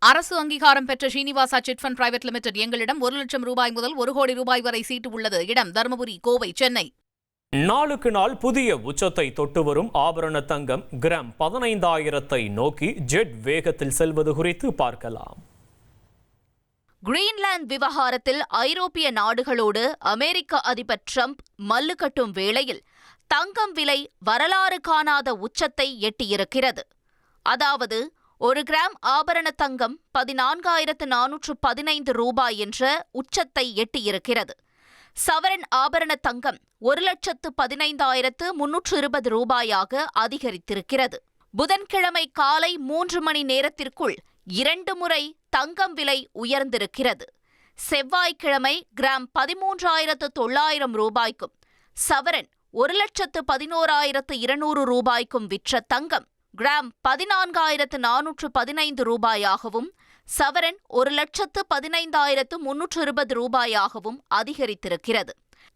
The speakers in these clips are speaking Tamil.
அரசு அங்கீகாரம் பெற்ற Srinivasa chit fund private limited எங்களிடம் 1 லட்சம் ரூபாய் முதல் 1 கோடி ரூபாய் வரை சீட்டு உள்ளது. இடம் தருமபுரி, கோவை, சென்னை. நாளுக்கு நாள் புதிய உச்சத்தை தொட்டு வரும் ஆபரண தங்கம் கிராம் 15,000 நோக்கி ஜெட் வேகத்தில் செல்வது குறித்து பார்க்கலாம். கிரீன்லாந்து விவகாரத்தில் ஐரோப்பிய நாடுகளோடு அமெரிக்க அதிபர் டிரம்ப் மல்லு கட்டும் வேளையில் தங்கம் விலை வரலாறு காணாத உச்சத்தை எட்டியிருக்கிறது. அதாவது 1 கிராம் ஆபரண தங்கம் 14,415 ரூபாய் என்ற உச்சத்தை எட்டியிருக்கிறது. சவரன் ஆபரண தங்கம் 1,15,320 ரூபாயாக அதிகரித்திருக்கிறது. புதன்கிழமை காலை 3 மணி நேரத்திற்குள் 2 முறை தங்கம் விலை உயர்ந்திருக்கிறது. செவ்வாய்க்கிழமை கிராம் 13,900 ரூபாய்க்கும் சவரன் 1,11,200 ரூபாய்க்கும் விற்ற தங்கம் கிராம் 14,415 ரூபாயாகவும் சவரன் 1,15,320 ரூபாயாகவும் அதிகரித்திருக்கிறது.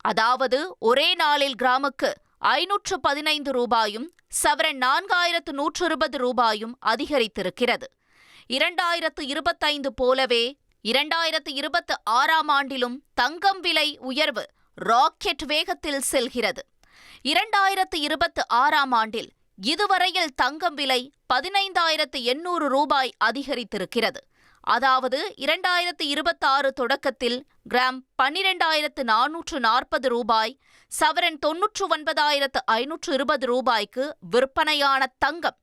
அதாவது ஒரே நாளில் கிராமுக்கு 515 ரூபாயும் சவரன் 4,120 ரூபாயும் அதிகரித்திருக்கிறது. 2025 போலவே 2026ஆம் ஆண்டிலும் தங்கம் விலை உயர்வு ராக்கெட் வேகத்தில் செல்கிறது. 2026ஆம் ஆண்டில் இதுவரையில் தங்கம் விலை 15,800 ரூபாய் அதிகரித்திருக்கிறது. அதாவது 2026 தொடக்கத்தில் கிராம் 12,440 ரூபாய், சவரன் 99,520 ரூபாய்க்கு விற்பனையான தங்கம்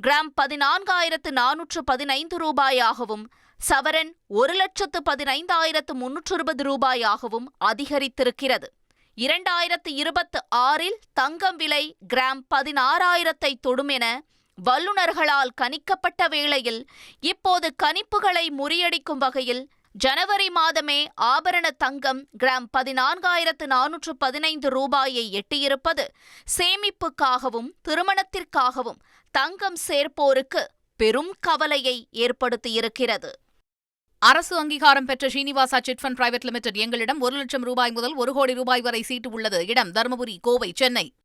கிராம் 14,415 ரூபாயாகவும் சவரன் 1,15,320 ரூபாயாகவும் அதிகரித்திருக்கிறது. 2026இல் தங்கம் விலை கிராம் 16,000 தொடும் என வல்லுநர்களால் கணிக்கப்பட்ட வேளையில் இப்போது கணிப்புகளை முறியடிக்கும் வகையில் ஜனவரி மாதமே ஆபரண தங்கம் கிராம் 14,415 ரூபாயை எட்டியிருப்பது சேமிப்புக்காகவும் திருமணத்திற்காகவும் தங்கம் சேர்ப்போருக்கு பெரும் கவலையை ஏற்படுத்தியிருக்கிறது. அரசு அங்கீகாரம் பெற்ற Srinivasa chit fund private limited எங்களிடம் 1 லட்சம் ரூபாய் முதல் 1 கோடி ரூபாய் வரை சீட்டு உள்ளது. இடம் தருமபுரி, கோவை, சென்னை.